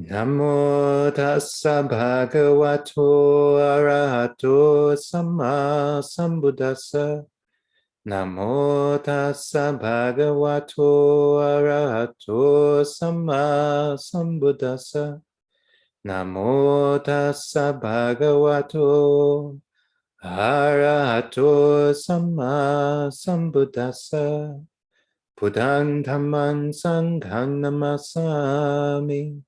Namo tassa bhagavato arahato samma sambuddhassa. Namo tassa bhagavato arahato samma sambuddhassa. Namo tassa bhagavato arahato samma sambuddhassa. Buddhang dhamman sanghang namasami.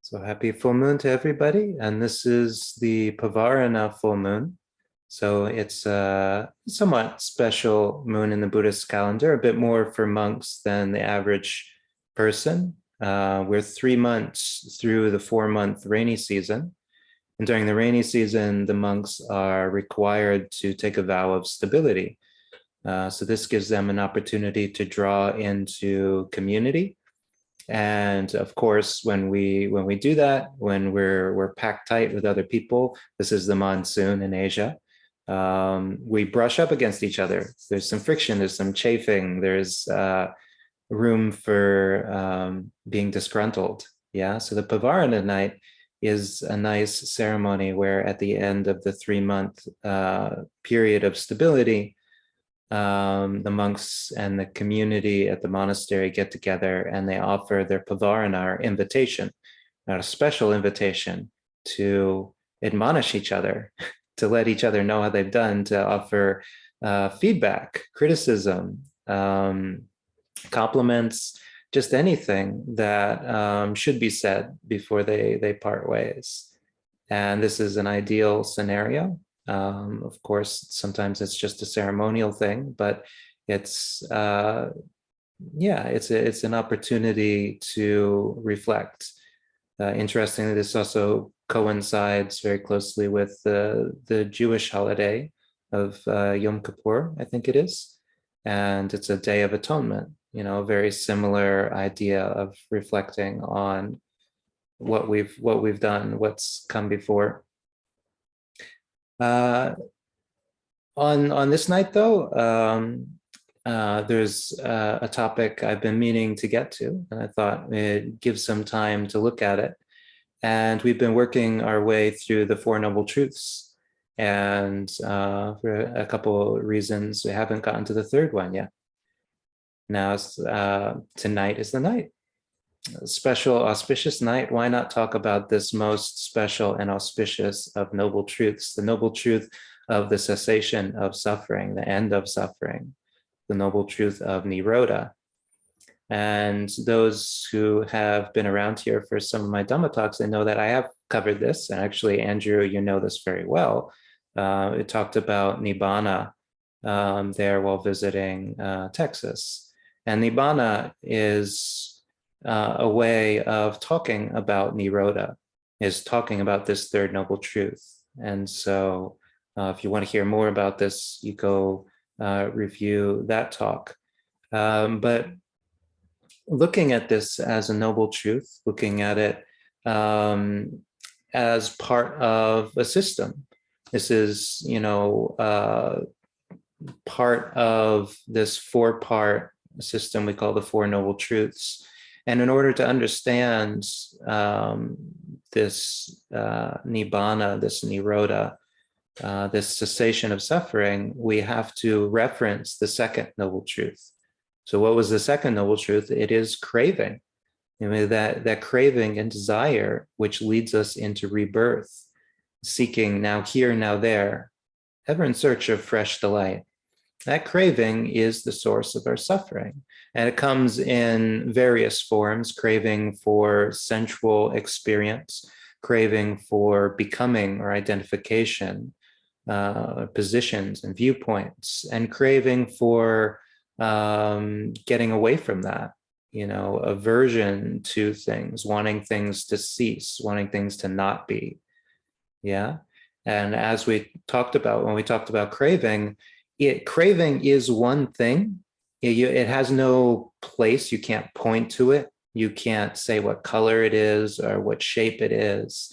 So happy full moon to everybody. And this is the Pavarana full moon. So it's a somewhat special moon in the Buddhist calendar, a bit more for monks than the average person. We're 3 months through the 4-month rainy season. And during the rainy season, the monks are required to take a vow of stability. So this gives them an opportunity to draw into community. And of course, when we do that, when we're packed tight with other people, this is the monsoon in Asia, we brush up against each other. There's some friction, there's some chafing, there's room for being disgruntled. Yeah, so the Pavarana night is a nice ceremony where at the end of the 3-month period of stability, the monks and the community at the monastery get together and they offer their pavarana, or invitation, a special invitation to admonish each other, to let each other know how they've done, to offer feedback, criticism, compliments, just anything that should be said before they part ways. And this is an ideal scenario. Of course, sometimes it's just a ceremonial thing, but it's it's an opportunity to reflect. Interestingly, this also coincides very closely with the Jewish holiday of Yom Kippur, I think it is, and it's a day of atonement. You know, a very similar idea of reflecting on what we've done, what's come before. On this night, though, there's a topic I've been meaning to get to, and I thought it'd give some time to look at it. And we've been working our way through the Four Noble Truths, and for a couple of reasons, we haven't gotten to the third one yet. Now, tonight is the night. A special, auspicious night. Why not talk about this most special and auspicious of noble truths, the noble truth of the cessation of suffering, the end of suffering, the noble truth of Neroda. And those who have been around here for some of my Dhamma talks, they know that I have covered this. And actually, Andrew, you know this very well. It talked about Nibbana there while visiting Texas. And Nibbana is a way of talking about Neroda, is talking about this third noble truth. And so if you want to hear more about this, you go review that talk. But looking at this as a noble truth, looking at it as part of a system. This is, part of this 4-part system we call the Four Noble Truths. And in order to understand this Nibbana, this Neroda, this cessation of suffering, we have to reference the second noble truth. So what was the second noble truth? It is craving. That craving and desire, which leads us into rebirth, seeking now here, now there, ever in search of fresh delight. That craving is the source of our suffering. And it comes in various forms: craving for sensual experience, craving for becoming or identification, positions and viewpoints, and craving for getting away from that, aversion to things, wanting things to cease, wanting things to not be. Yeah. And as we talked about, when we talked about craving, craving is one thing. It has no place. You can't point to it. You can't say what color it is or what shape it is.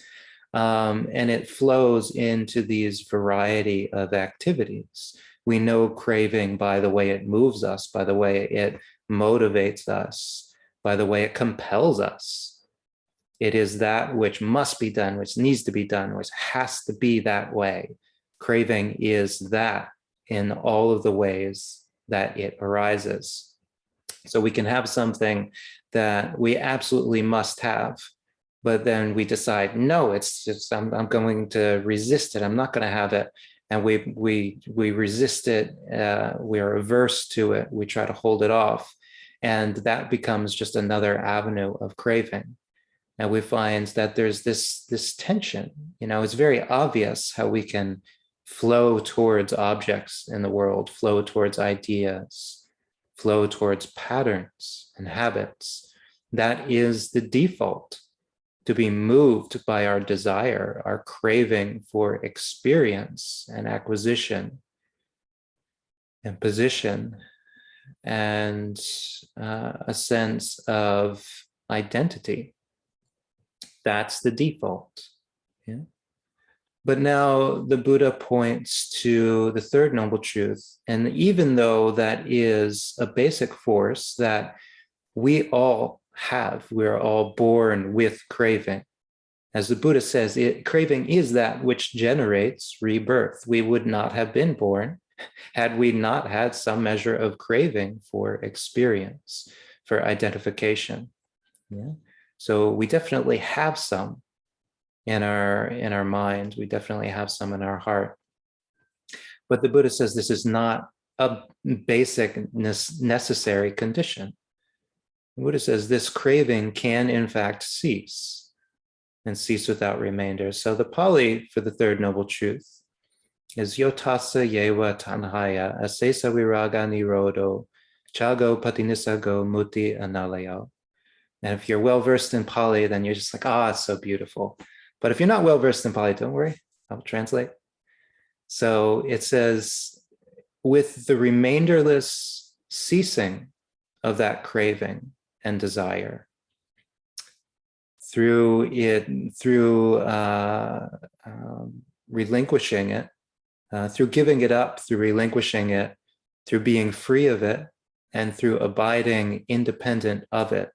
And it flows into these variety of activities. We know craving by the way it moves us, by the way it motivates us, by the way it compels us. It is that which must be done, which needs to be done, which has to be that way. Craving is that in all of the ways that it arises. So we can have something that we absolutely must have, but then we decide, no, it's just, I'm going to resist it. I'm not going to have it. And we resist it. We are averse to it. We try to hold it off. And that becomes just another avenue of craving. And we find that there's this tension. It's very obvious how we can flow towards objects in the world, flow towards ideas, flow towards patterns and habits. That is the default, to be moved by our desire, our craving for experience and acquisition and position and a sense of identity. That's the default. Yeah? But now the Buddha points to the third noble truth. And even though that is a basic force that we all have, we're all born with craving. As the Buddha says, craving is that which generates rebirth. We would not have been born had we not had some measure of craving for experience, for identification. Yeah? So we definitely have some in our mind. We definitely have some in our heart. But the Buddha says this is not a basic necessary condition. The Buddha says this craving can in fact cease and cease without remainder. So the Pali for the third noble truth is yotasa yewa tanhaya asesa viraga nirodo chago patinisago muti analayo. And if you're well-versed in Pali, then you're just like, it's so beautiful. But if you're not well-versed in Pali, don't worry, I'll translate. So it says, with the remainderless ceasing of that craving and desire, through relinquishing it, through giving it up, through relinquishing it, through being free of it, and through abiding independent of it.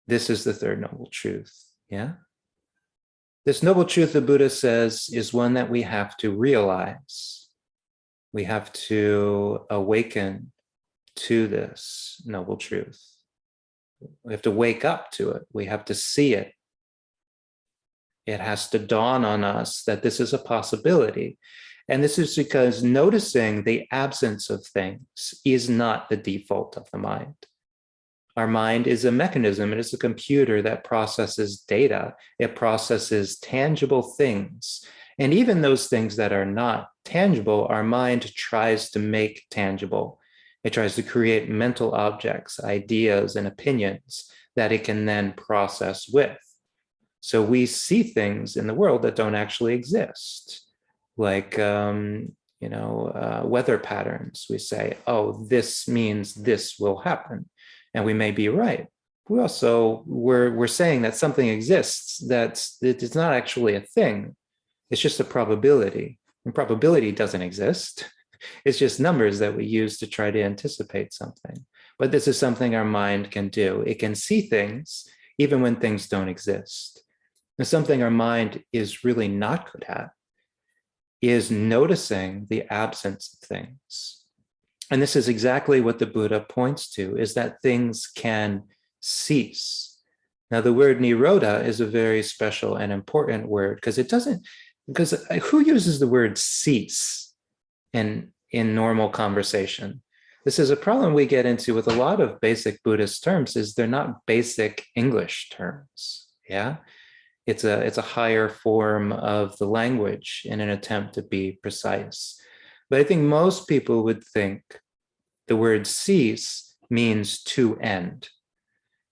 This is the third noble truth, yeah? This noble truth, the Buddha says, is one that we have to realize. We have to awaken to this noble truth. We have to wake up to it. We have to see it. It has to dawn on us that this is a possibility. And this is because noticing the absence of things is not the default of the mind. Our mind is a mechanism. It is a computer that processes data. It processes tangible things. And even those things that are not tangible, our mind tries to make tangible. It tries to create mental objects, ideas, and opinions that it can then process with. So we see things in the world that don't actually exist, like weather patterns. We say, oh, this means this will happen. And we may be right. We also, we're saying that something exists, it's not actually a thing. It's just a probability. And probability doesn't exist. It's just numbers that we use to try to anticipate something. But this is something our mind can do. It can see things even when things don't exist. And something our mind is really not good at is noticing the absence of things. And this is exactly what the Buddha points to, is that things can cease. Now, the word Neroda is a very special and important word because who uses the word cease in normal conversation? This is a problem we get into with a lot of basic Buddhist terms, is they're not basic English terms, yeah? It's a higher form of the language in an attempt to be precise. But I think most people would think the word cease means to end.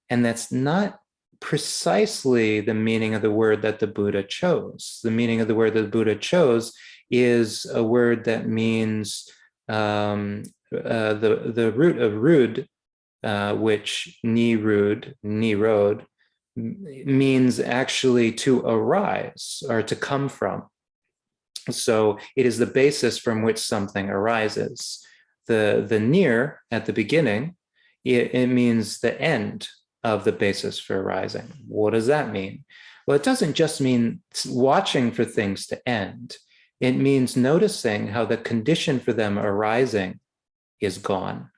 And that's not precisely the meaning of the word that the Buddha chose. The meaning of the word that the Buddha chose is a word that means the root of rud, which nirod, means actually to arise or to come from. So it is the basis from which something arises. The near at the beginning, it means the end of the basis for arising. What does that mean? Well, it doesn't just mean watching for things to end. It means noticing how the condition for them arising is gone.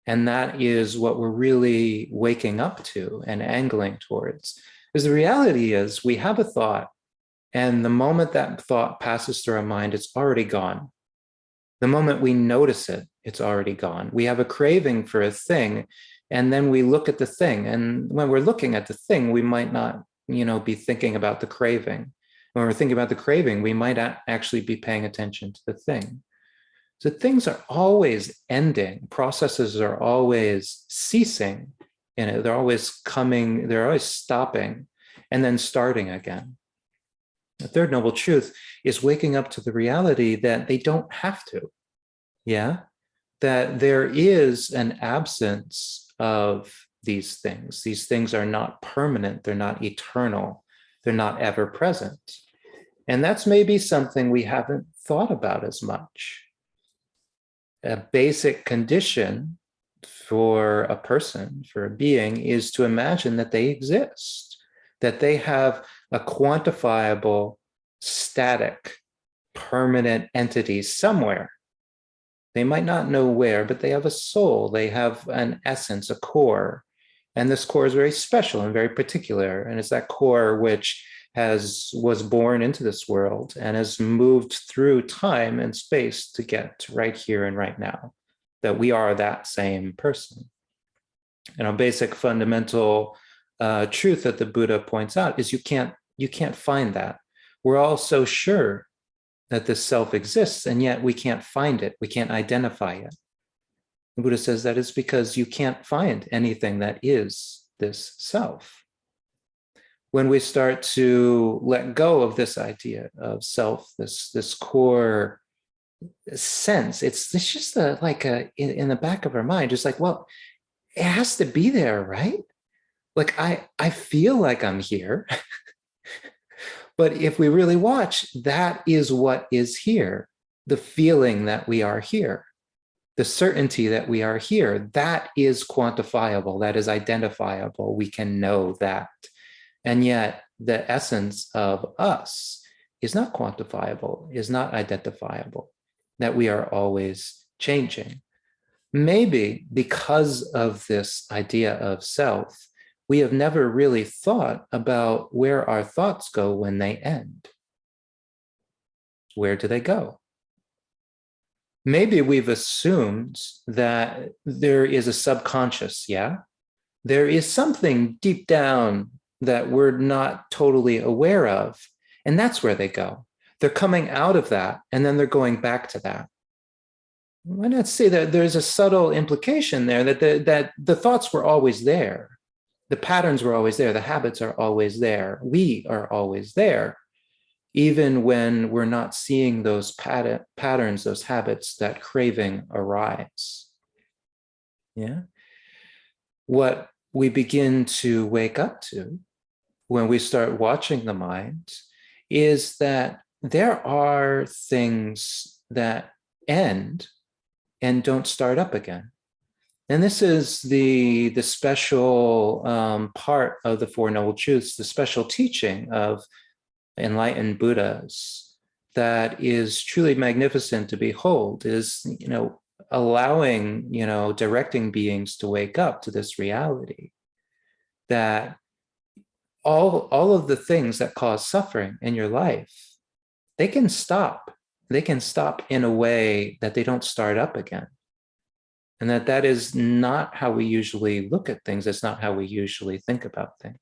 And that is what we're really waking up to and angling towards. Because the reality is we have a thought, and the moment that thought passes through our mind, it's already gone. The moment we notice it, it's already gone. We have a craving for a thing, and then we look at the thing. And when we're looking at the thing, we might not, be thinking about the craving. When we're thinking about the craving, we might actually be paying attention to the thing. So things are always ending. Processes are always ceasing. They're always coming, they're always stopping and then starting again. The third noble truth is waking up to the reality that they don't have to. Yeah. That there is an absence of these things. These things are not permanent. They're not eternal. They're not ever present. And that's maybe something we haven't thought about as much. A basic condition for a person, for a being, is to imagine that they exist, that they have a quantifiable, static, permanent entity somewhere. They might not know where, but they have a soul, they have an essence, a core. And this core is very special and very particular. And it's that core which was born into this world and has moved through time and space to get to right here and right now, that we are that same person. And a basic fundamental truth that the Buddha points out is you can't find that. We're all so sure that this self exists, and yet we can't find it. We can't identify it. The Buddha says that is because you can't find anything that is this self. When we start to let go of this idea of self, this core sense, it's just in the back of our mind, just like, well, it has to be there, right? Like I feel like I'm here. But if we really watch, that is what is here. The feeling that we are here, the certainty that we are here, that is quantifiable, that is identifiable. We can know that. And yet the essence of us is not quantifiable, is not identifiable, that we are always changing. Maybe because of this idea of self, we have never really thought about where our thoughts go when they end. Where do they go? Maybe we've assumed that there is a subconscious, yeah? There is something deep down that we're not totally aware of, and that's where they go. They're coming out of that, and then they're going back to that. Why not say that there's a subtle implication there that the thoughts were always there. The patterns were always there. The habits are always there. We are always there, even when we're not seeing those patterns, those habits, that craving arise. Yeah. What we begin to wake up to when we start watching the mind is that there are things that end and don't start up again. And this is the special part of the Four Noble Truths, the special teaching of enlightened Buddhas that is truly magnificent to behold, is, allowing, directing beings to wake up to this reality that all of the things that cause suffering in your life, they can stop. They can stop in a way that they don't start up again. And that is not how we usually look at things. It's not how we usually think about things.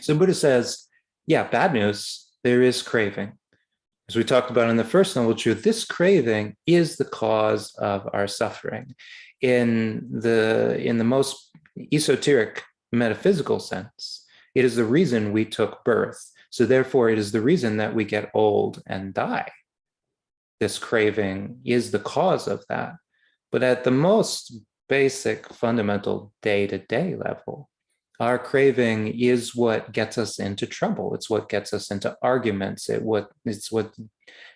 So Buddha says, yeah, bad news, there is craving. As we talked about in the first noble truth, this craving is the cause of our suffering. In the most esoteric metaphysical sense, it is the reason we took birth. So therefore, it is the reason that we get old and die. This craving is the cause of that. But at the most basic, fundamental day-to-day level, Our craving is what gets us into trouble. It's what gets us into arguments. It's what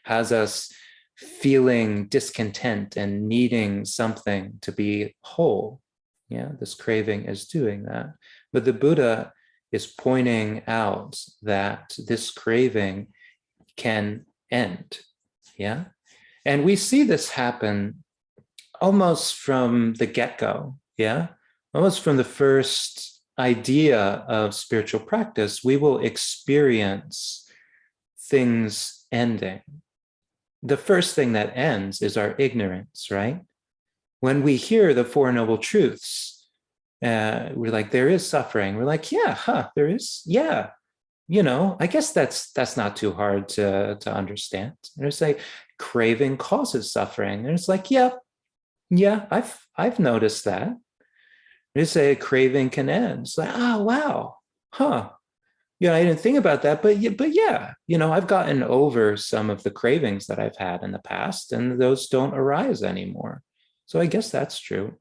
has us feeling discontent and needing something to be whole. Yeah, this craving is doing that. But the Buddha is pointing out that this craving can end. Yeah. And we see this happen almost from the get-go. Yeah. Almost from the first idea of spiritual practice, we will experience things ending. The first thing that ends is our ignorance, right? When we hear the Four Noble Truths, we're like, there is suffering. We're like, yeah, there is. Yeah, I guess that's not too hard to understand. And it's like craving causes suffering. And it's like, yeah, I've noticed that. You say craving can end. It's like, oh, wow. Huh. I didn't think about that, but yeah, I've gotten over some of the cravings that I've had in the past, and those don't arise anymore. So I guess that's true.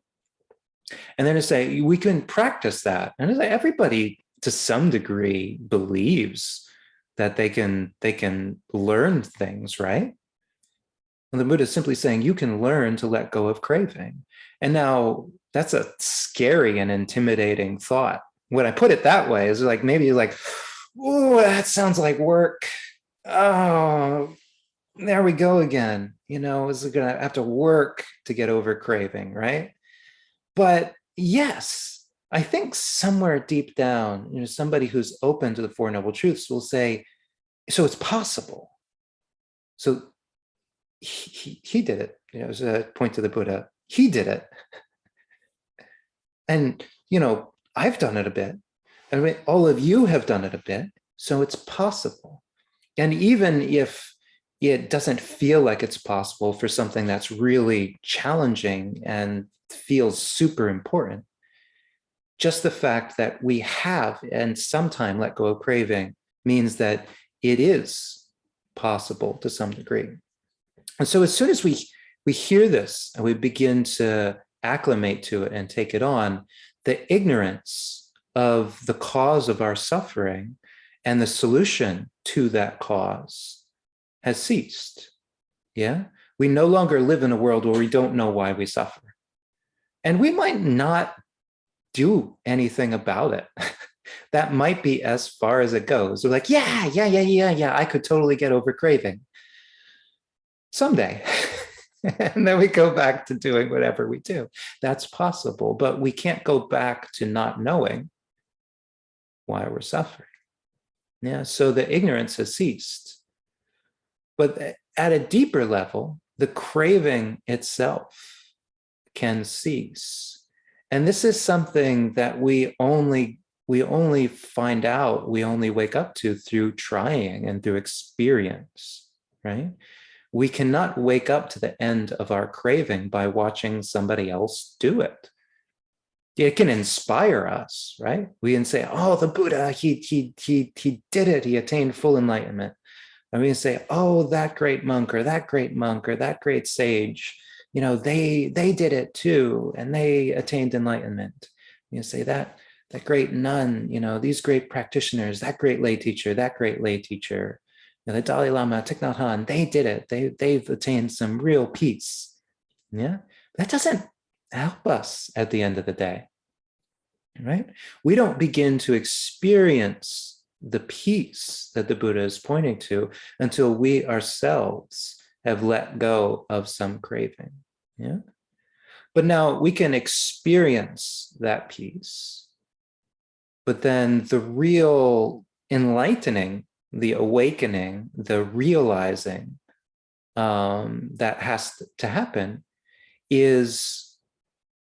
And then to say we can practice that. And it's like everybody to some degree believes that they can learn things, right? And the Buddha is simply saying you can learn to let go of craving. And now that's a scary and intimidating thought. When I put it that way, is like maybe like, oh, that sounds like work. Oh, there we go again. Is it gonna have to work to get over craving, right? But yes, I think somewhere deep down, somebody who's open to the Four Noble Truths will say, so it's possible. So he did it. It was a point to the Buddha. He did it. And, I've done it a bit. I mean, all of you have done it a bit. So it's possible. And even if it doesn't feel like it's possible for something that's really challenging and feels super important, just the fact that we have and sometime let go of craving means that it is possible to some degree. And so as soon as we hear this and we begin to acclimate to it and take it on, the ignorance of the cause of our suffering and the solution to that cause has ceased. Yeah. We no longer live in a world where we don't know why we suffer. And we might not do anything about it. That might be as far as it goes. We're like, yeah, I could totally get over craving someday. And then we go back to doing whatever we do. That's possible, but we can't go back to not knowing why we're suffering. Yeah, so the ignorance has ceased. But at a deeper level, the craving itself can cease. And this is something that we only find out, we only wake up to through trying and through experience, right? We cannot wake up to the end of our craving by watching somebody else do it. It can inspire us, right? We can say, oh, the Buddha, he did it. He attained full enlightenment. And we can say, oh, that great monk or that great monk or that great sage, they did it too, and they attained enlightenment. You can say that great nun, these great practitioners, that great lay teacher, that great lay teacher, the Dalai Lama, Thich Nhat Hanh, they did it. They've attained some real peace. Yeah, that doesn't help us at the end of the day, right? We don't begin to experience the peace that the Buddha is pointing to until we ourselves have let go of some craving. Yeah, but now we can experience that peace, but then the real enlightening, the awakening, the realizing that has to happen is,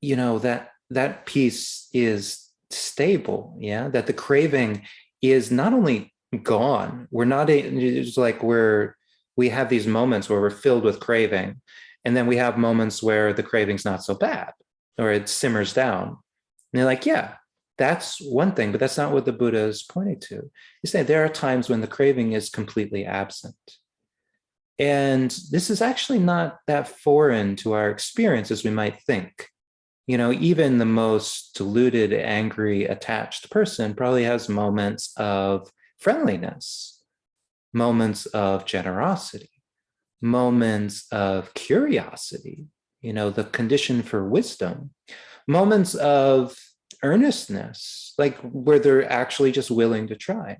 that peace is stable. Yeah, that the craving is not only gone. We're not, it's like we have these moments where we're filled with craving, and then we have moments where the craving's not so bad, or it simmers down. And they're like, yeah, that's one thing, but that's not what the Buddha is pointing to. He's saying there are times when the craving is completely absent. And this is actually not that foreign to our experience as we might think. Even the most deluded, angry, attached person probably has moments of friendliness, moments of generosity, moments of curiosity, the condition for wisdom, moments of earnestness, like where they're actually just willing to try.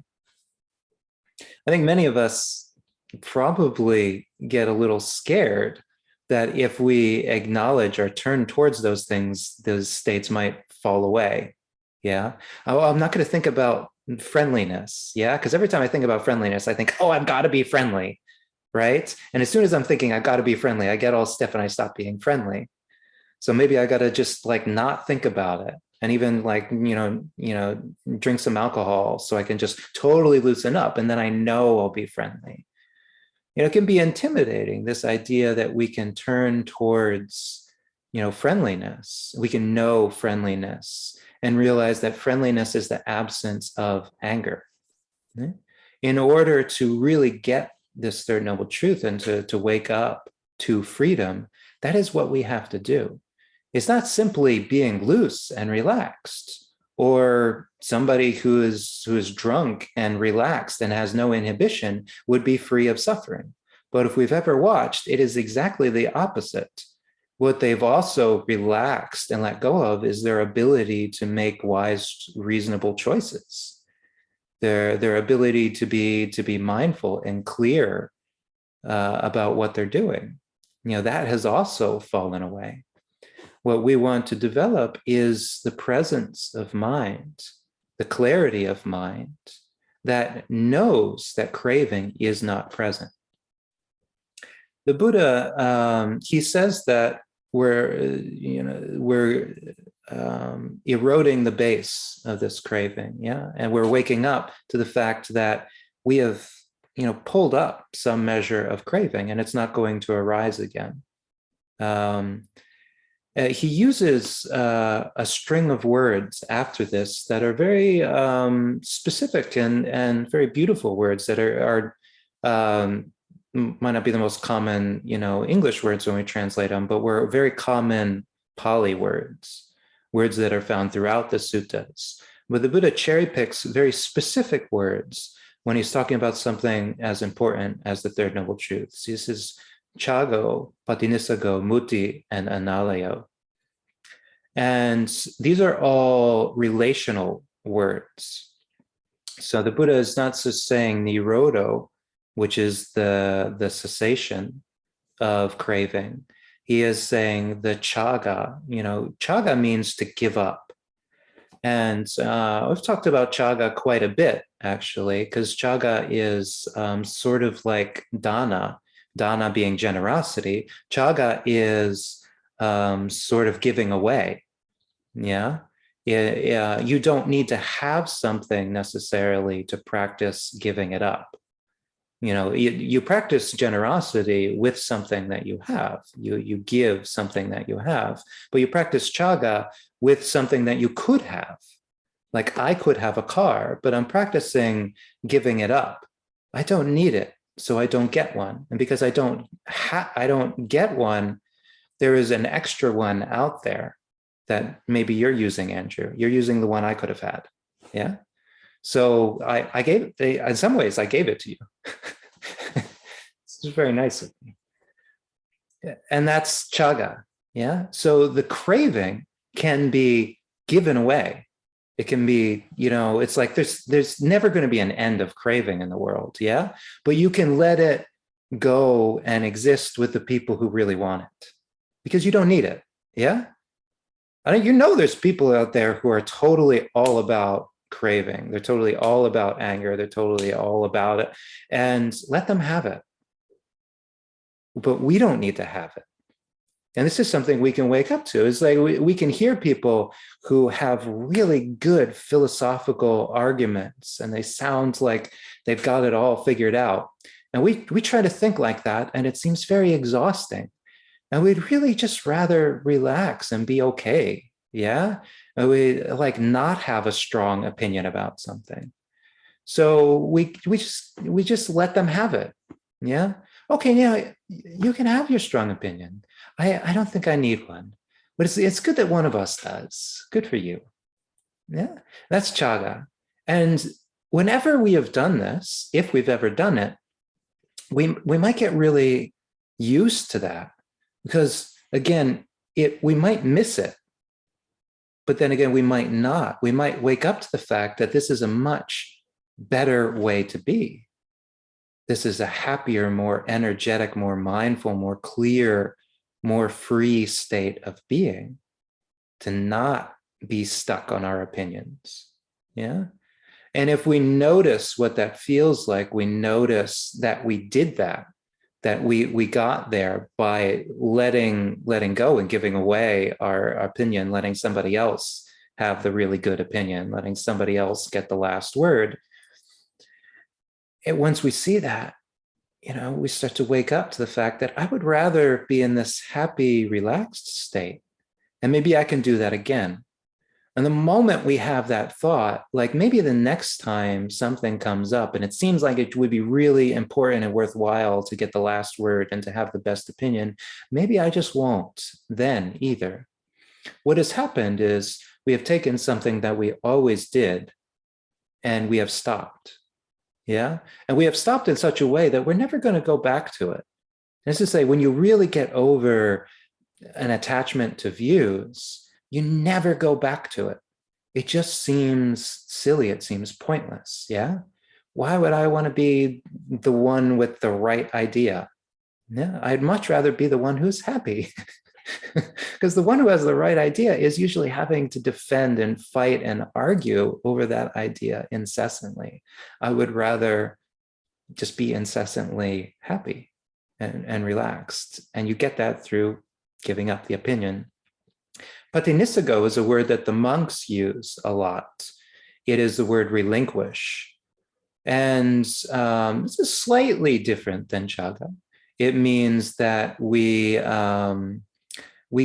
I think many of us probably get a little scared that if we acknowledge or turn towards those things, those states might fall away. Yeah. Oh, I'm not going to think about friendliness. Yeah. Because every time I think about friendliness, I think, oh, I've got to be friendly. Right. And as soon as I'm thinking I've got to be friendly, I get all stiff and I stop being friendly. So maybe I got to just like not think about it and even like, drink some alcohol so I can just totally loosen up. And then I know I'll be friendly. It can be intimidating, this idea that we can turn towards, friendliness. We can know friendliness and realize that friendliness is the absence of anger. In order to really get this third noble truth and to wake up to freedom, that is what we have to do. It's not simply being loose and relaxed, or somebody who is drunk and relaxed and has no inhibition would be free of suffering. But if we've ever watched, it is exactly the opposite. What they've also relaxed and let go of is their ability to make wise, reasonable choices. Their ability to be mindful and clear about what they're doing. That has also fallen away. What we want to develop is the presence of mind, the clarity of mind that knows that craving is not present. The Buddha, he says that we're eroding the base of this craving, yeah, and we're waking up to the fact that we have, pulled up some measure of craving, and it's not going to arise again. He uses a string of words after this that are very specific and very beautiful words that are might not be the most common, English words when we translate them, but were very common Pali words that are found throughout the suttas. But the Buddha cherry picks very specific words when he's talking about something as important as the Third Noble Truths. He says, Chago, Patinisago, Muti, and Analayo. And these are all relational words. So the Buddha is not just saying Neroda, which is the cessation of craving. He is saying the chaga. Chaga means to give up. And we've talked about chaga quite a bit, actually, because chaga is sort of like dana being generosity. Chaga is sort of giving away. Yeah. You don't need to have something necessarily to practice giving it up. You practice generosity with something that you have. You give something that you have, but you practice chaga with something that you could have. Like I could have a car, but I'm practicing giving it up. I don't need it, so I don't get one. And because I don't get one, there is an extra one out there that maybe you're using, Andrew. You're using the one I could have had. Yeah. So I gave it, in some ways, I gave it to you. This is very nice of me. And that's chaga. Yeah. So the craving can be given away. It can be, it's like there's never going to be an end of craving in the world. Yeah. But you can let it go and exist with the people who really want it because you don't need it. Yeah. There's people out there who are totally all about craving. They're totally all about anger. They're totally all about it. And let them have it. But we don't need to have it. And this is something we can wake up to. It's like we can hear people who have really good philosophical arguments and they sound like they've got it all figured out. And we try to think like that, and it seems very exhausting. And we'd really just rather relax and be okay. Yeah. And we like not have a strong opinion about something. So we just let them have it. Yeah. Okay. Yeah. You can have your strong opinion. I don't think I need one. But it's good that one of us does. Good for you. Yeah, that's chaga. And whenever we have done this, if we've ever done it, we might get really used to that because again, we might miss it, but then again, we might not. We might wake up to the fact that this is a much better way to be. This is a happier, more energetic, more mindful, more clear, more free state of being, to not be stuck on our opinions. Yeah. And if we notice what that feels like, we notice that we did that, that we got there by letting go and giving away our opinion, letting somebody else have the really good opinion, letting somebody else get the last word. And once we see that, we start to wake up to the fact that I would rather be in this happy, relaxed state. And maybe I can do that again. And the moment we have that thought, like maybe the next time something comes up and it seems like it would be really important and worthwhile to get the last word and to have the best opinion, maybe I just won't then either. What has happened is we have taken something that we always did and we have stopped. Yeah. And we have stopped in such a way that we're never going to go back to it. That's to say, when you really get over an attachment to views, you never go back to it. It just seems silly. It seems pointless. Yeah. Why would I want to be the one with the right idea? Yeah. I'd much rather be the one who's happy. Because the one who has the right idea is usually having to defend and fight and argue over that idea incessantly. I would rather just be incessantly happy and relaxed. And you get that through giving up the opinion. Patinisago is a word that the monks use a lot. It is the word relinquish. And this is slightly different than chaga. It means that we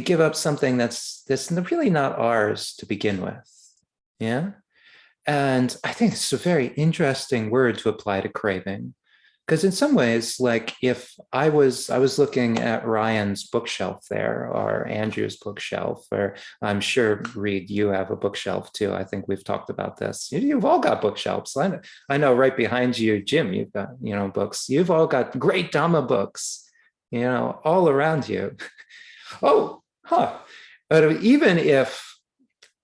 give up something that's really not ours to begin with. Yeah. And I think it's a very interesting word to apply to craving. Because in some ways, like if I was looking at Ryan's bookshelf there, or Andrew's bookshelf, or I'm sure, Reed, you have a bookshelf too. I think we've talked about this. You've all got bookshelves. I know right behind you, Jim, you've got, books. You've all got great Dhamma books, all around you. Oh, huh. But even if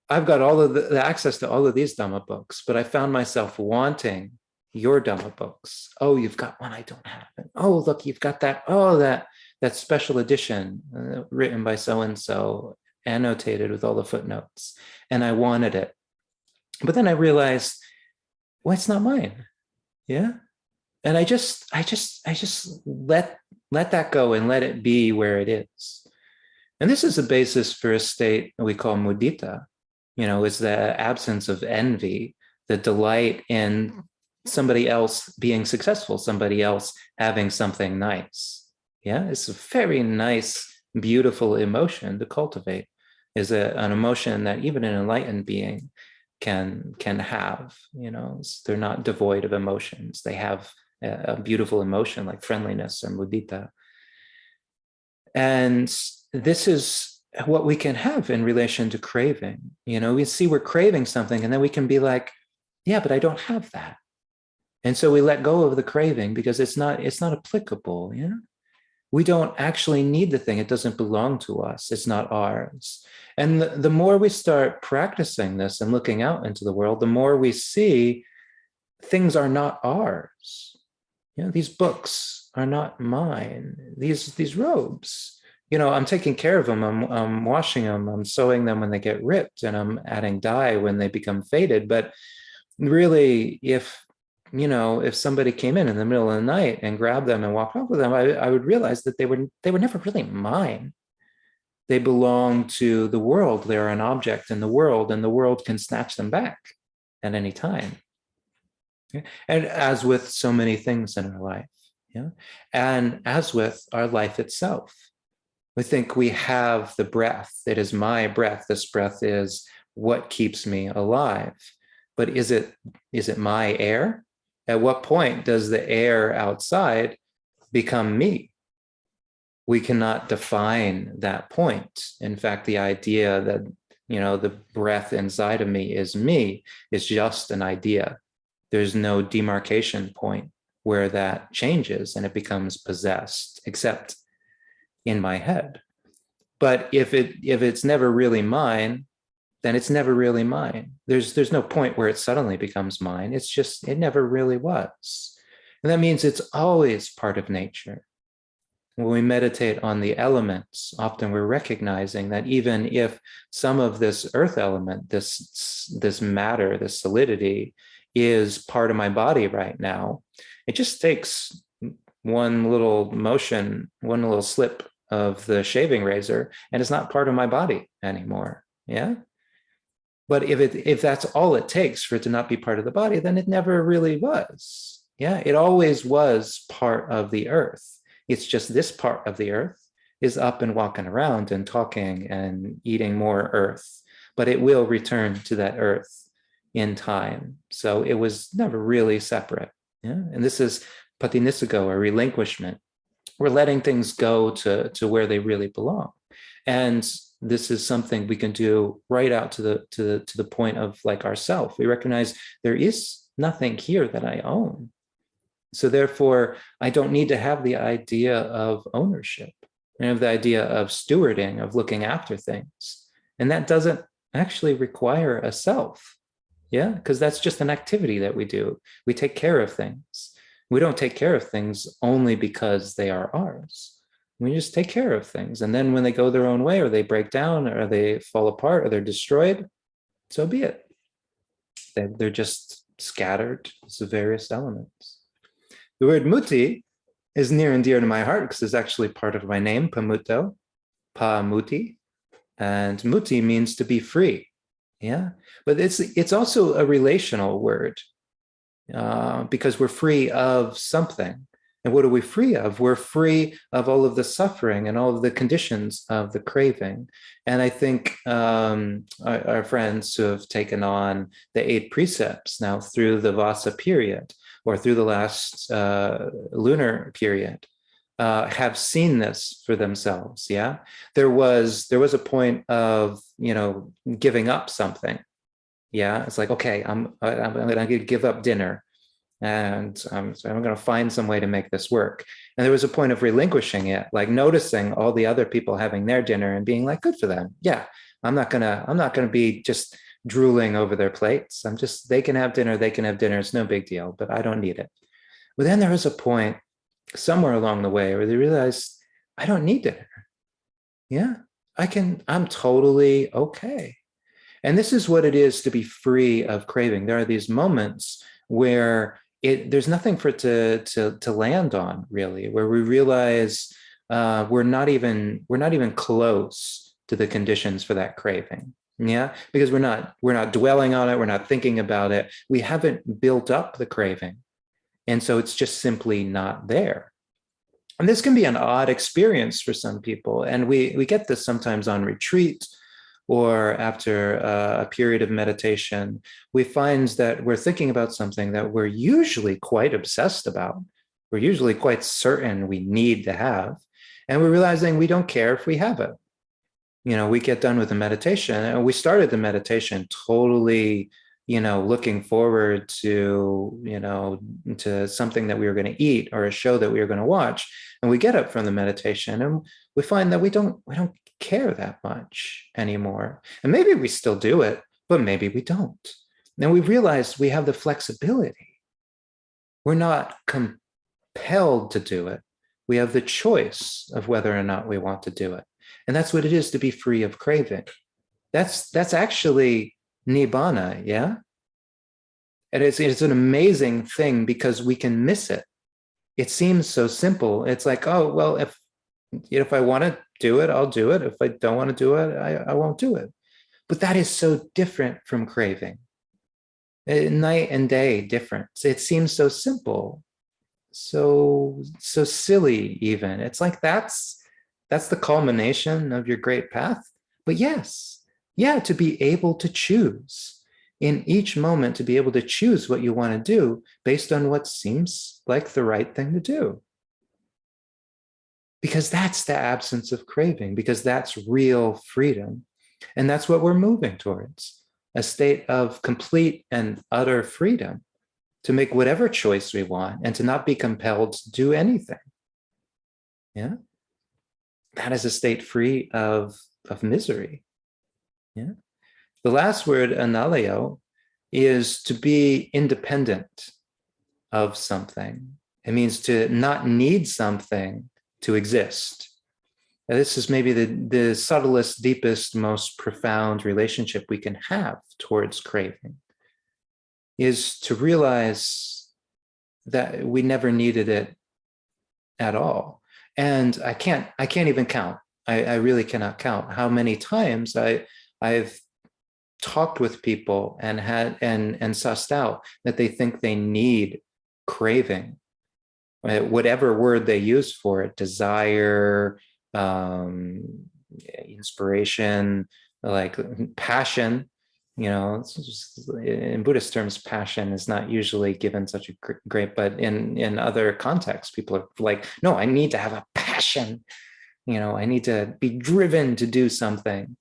I've got all of the access to all of these Dhamma books, but I found myself wanting your Dhamma books. Oh, you've got one I don't have. And oh, look, you've got that. Oh, that special edition written by so-and-so, annotated with all the footnotes. And I wanted it. But then I realized, well, it's not mine. Yeah. And I just let that go and let it be where it is. And this is the basis for a state we call mudita. Is the absence of envy, the delight in somebody else being successful, somebody else having something nice. Yeah, it's a very nice, beautiful emotion to cultivate. Is an emotion that even an enlightened being can have. They're not devoid of emotions. They have a beautiful emotion like friendliness or mudita. And this is what we can have in relation to craving. We see we're craving something and then we can be like, yeah, but I don't have that. And so we let go of the craving because it's not applicable. Yeah. We don't actually need the thing. It doesn't belong to us. It's not ours. And the more we start practicing this and looking out into the world, the more we see things are not ours. These books are not mine. These robes, I'm taking care of them. I'm washing them. I'm sewing them when they get ripped, and I'm adding dye when they become faded. But really, if somebody came in the middle of the night and grabbed them and walked off with them, I would realize that they were never really mine. They belong to the world. They're an object in the world, and the world can snatch them back at any time. Yeah. And as with so many things in our life, yeah, and as with our life itself, we think we have the breath. It is my breath. This breath is what keeps me alive. But is it my air? At what point does the air outside become me? we cannot define that point. In fact, the idea that, the breath inside of me is just an idea. There's no demarcation point where that changes and it becomes possessed, except in my head. But if it's never really mine, then it's never really mine. There's no point where it suddenly becomes mine. It's just, it never really was. And that means it's always part of nature. When we meditate on the elements, often we're recognizing that even if some of this earth element, this matter, this solidity is part of my body right now, it just takes one little motion, one little slip of the shaving razor, and it's not part of my body anymore. Yeah. But if that's all it takes for it to not be part of the body, then it never really was. Yeah. It always was part of the earth. It's just this part of the earth is up and walking around and talking and eating more earth, but it will return to that earth in time. So it was never really separate. Yeah. And this is patinisago, or relinquishment. We're letting things go to where they really belong. And this is something we can do right out to the point of like ourself. We recognize there is nothing here that I own. So therefore, I don't need to have the idea of ownership. I have the idea of stewarding, of looking after things. And that doesn't actually require a self. Yeah, because that's just an activity that we do. We take care of things. We don't take care of things only because they are ours. We just take care of things. And then when they go their own way, or they break down, or they fall apart, or they're destroyed, so be it. They're just scattered as the various elements. The word muti is near and dear to my heart because it's actually part of my name, Pamutto, Pa-muti. And muti means to be free. Yeah, but it's also a relational word because we're free of something. And what are we free of? We're free of all of the suffering and all of the conditions of the craving. And I think our friends who have taken on the 8 precepts now through the Vasa period, or through the last lunar period, have seen this for themselves. Yeah, there was a point of giving up something. Yeah, it's like, okay, I'm going to give up dinner, and so I'm going to find some way to make this work. And there was a point of relinquishing it, like noticing all the other people having their dinner and being like, good for them. Yeah, I'm not gonna be just drooling over their plates. They can have dinner. It's no big deal, but I don't need it. But then there was a point somewhere along the way where they realized, I don't need dinner. Yeah, I'm totally okay. And this is what it is to be free of craving. There are these moments where there's nothing for it to land on, really, where we realize we're not even close to the conditions for that craving. Yeah, because we're not dwelling on it, we're not thinking about it, we haven't built up the craving, and so it's just simply not there. And this can be an odd experience for some people, and we get this sometimes on retreat or after a period of meditation. We find that we're thinking about something that we're usually quite obsessed about, we're usually quite certain we need to have, and we're realizing we don't care if we have it. We get done with the meditation, and we started the meditation totally, looking forward to, to something that we were going to eat or a show that we were going to watch. And we get up from the meditation and we find that we don't care that much anymore. And maybe we still do it, but maybe we don't. Then we realize we have the flexibility. We're not compelled to do it. We have the choice of whether or not we want to do it. And that's what it is to be free of craving. That's actually nibbana, yeah? And it's an amazing thing because we can miss it. It seems so simple. It's like, oh, well, if I want to do it, I'll do it. If I don't want to do it, I won't do it. But that is so different from craving. Night and day difference. It seems so simple, so silly even. It's like that's the culmination of your great path. But yes, yeah, to be able to choose in each moment, to be able to choose what you want to do based on what seems like the right thing to do. because that's the absence of craving, because that's real freedom. And that's what we're moving towards, a state of complete and utter freedom to make whatever choice we want and to not be compelled to do anything. Yeah. That is a state free of misery. Yeah. The last word, analeo, is to be independent of something. It means to not need something to exist. Now, this is maybe the subtlest, deepest, most profound relationship we can have towards craving, is to realize that we never needed it at all. And I can't even count. I really cannot count how many times I've talked with people and sussed out that they think they need craving, whatever word they use for it, desire, inspiration, like passion. In Buddhist terms, passion is not usually given such a great, but in other contexts, people are like, no, I need to have a passion. I need to be driven to do something.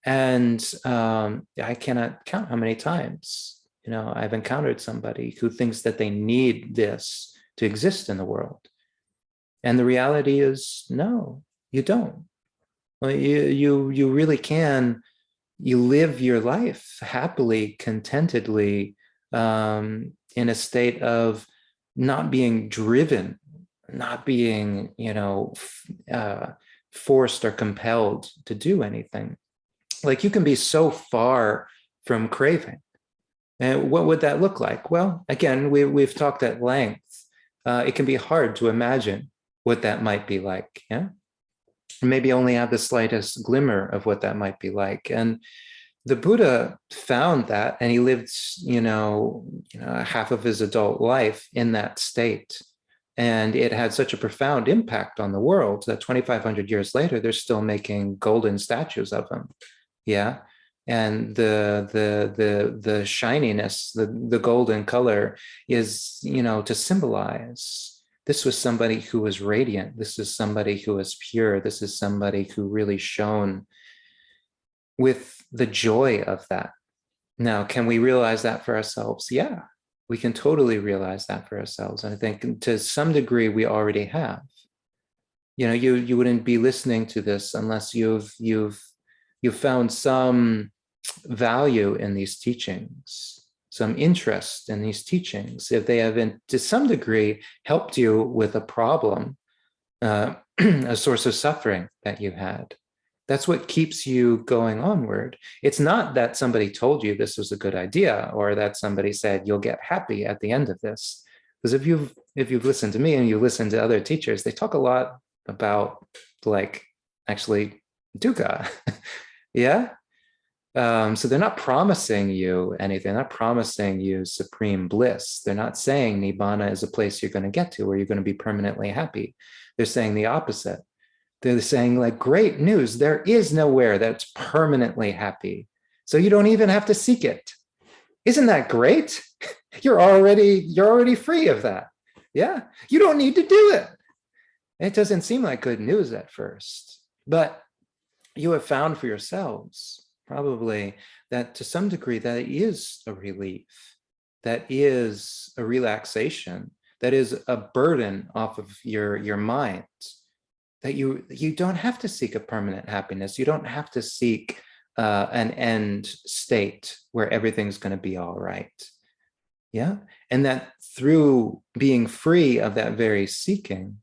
And I cannot count how many times, I've encountered somebody who thinks that they need this to exist in the world. And the reality is, no, you don't. Well, you really can. You live your life happily, contentedly, in a state of not being driven, not being, forced or compelled to do anything. Like, you can be so far from craving. And what would that look like? Well, again, we've talked at length. It can be hard to imagine what that might be like. Yeah. Maybe only have the slightest glimmer of what that might be like. And the Buddha found that, and he lived, half of his adult life in that state. And it had such a profound impact on the world that 2,500 years later, they're still making golden statues of him. Yeah. And the shininess, the golden color is, to symbolize this was somebody who was radiant. This is somebody who was pure. This is somebody who really shone with the joy of that. Now, can we realize that for ourselves? Yeah, we can totally realize that for ourselves. And I think to some degree we already have. You wouldn't be listening to this unless you've found some value in these teachings, some interest in these teachings. If they have, to some degree, helped you with a problem, a source of suffering that you had, that's what keeps you going onward. It's not that somebody told you this was a good idea, or that somebody said you'll get happy at the end of this. Because if you've listened to me and you listen to other teachers, they talk a lot about, like, actually dukkha. Yeah. So they're not promising you anything. They're not promising you supreme bliss. They're not saying Nibbana is a place you're going to get to where you're going to be permanently happy. They're saying the opposite. They're saying, like, great news, there is nowhere that's permanently happy. So you don't even have to seek it. Isn't that great? You're already free of that. Yeah. You don't need to do it. It doesn't seem like good news at first, but you have found for yourselves probably that to some degree that is a relief, that is a relaxation, that is a burden off of your mind, that you don't have to seek a permanent happiness. You don't have to seek an end state where everything's going to be all right. Yeah. And that through being free of that very seeking,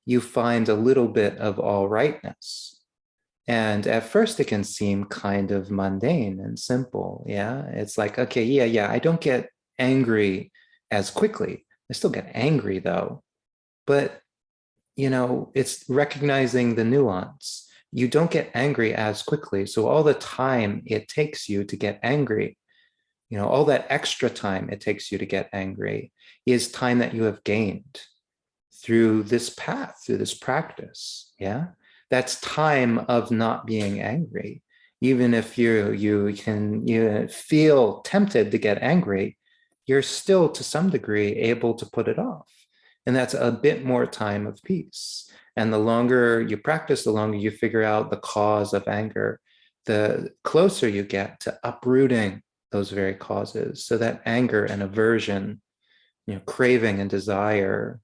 you find a little bit of all rightness. And at first it can seem kind of mundane and simple. Yeah. It's like, okay, yeah, I don't get angry as quickly. I still get angry though. But, it's recognizing the nuance. You don't get angry as quickly. So all the time it takes you to get angry, all that extra time it takes you to get angry is time that you have gained through this path, through this practice. Yeah. That's time of not being angry. Even if you feel tempted to get angry, you're still to some degree able to put it off. And that's a bit more time of peace. And the longer you practice, the longer you figure out the cause of anger, the closer you get to uprooting those very causes, so that anger and aversion, craving and desire,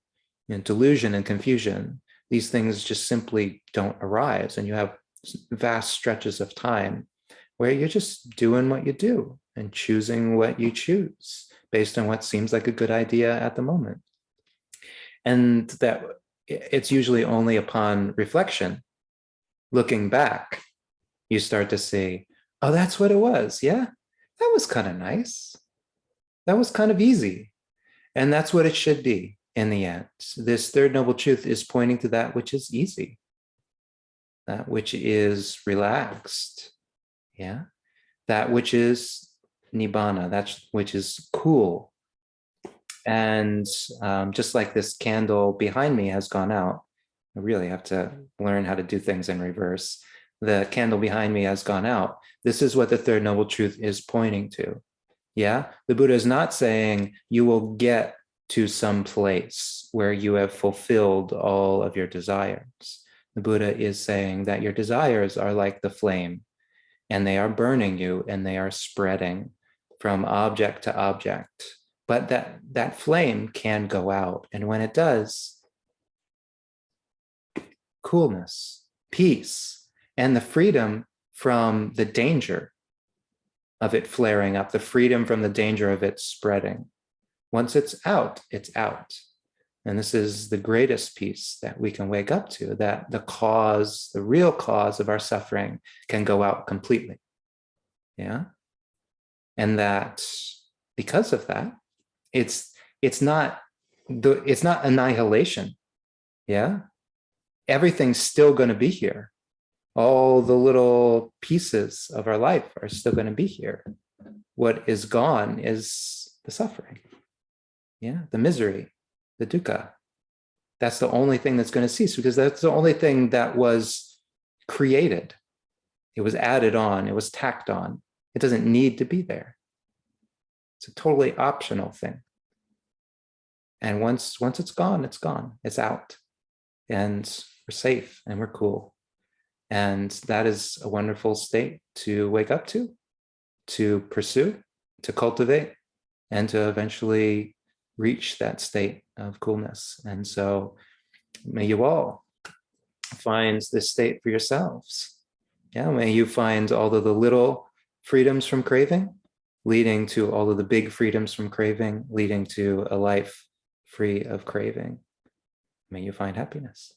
delusion and confusion, these things just simply don't arise. And you have vast stretches of time where you're just doing what you do and choosing what you choose based on what seems like a good idea at the moment. And that it's usually only upon reflection, looking back, you start to see, oh, that's what it was. Yeah, that was kind of nice. That was kind of easy. And that's what it should be in the end. This third noble truth is pointing to that which is easy, that which is relaxed. Yeah. That which is nibbana, that which is cool. And just like this candle behind me has gone out, I really have to learn how to do things in reverse. The candle behind me has gone out. This is what the third noble truth is pointing to. Yeah, the Buddha is not saying you will get to some place where you have fulfilled all of your desires. The Buddha is saying that your desires are like the flame, and they are burning you, and they are spreading from object to object. But that flame can go out. And when it does, coolness, peace, and the freedom from the danger of it flaring up, the freedom from the danger of it spreading. Once it's out, it's out. And this is the greatest peace that we can wake up to, that the cause, the real cause of our suffering can go out completely. Yeah. And that because of that, it's not annihilation. Yeah. Everything's still going to be here. All the little pieces of our life are still going to be here. What is gone is the suffering. Yeah. The misery, the dukkha. That's the only thing that's going to cease, because that's the only thing that was created. It was added on. It was tacked on. It doesn't need to be there. It's a totally optional thing. And once it's gone, it's gone. It's out. And we're safe and we're cool. And that is a wonderful state to wake up to pursue, to cultivate, and to eventually reach that state of coolness. And so may you all find this state for yourselves. Yeah, may you find all of the little freedoms from craving, leading to all of the big freedoms from craving, leading to a life free of craving. May you find happiness.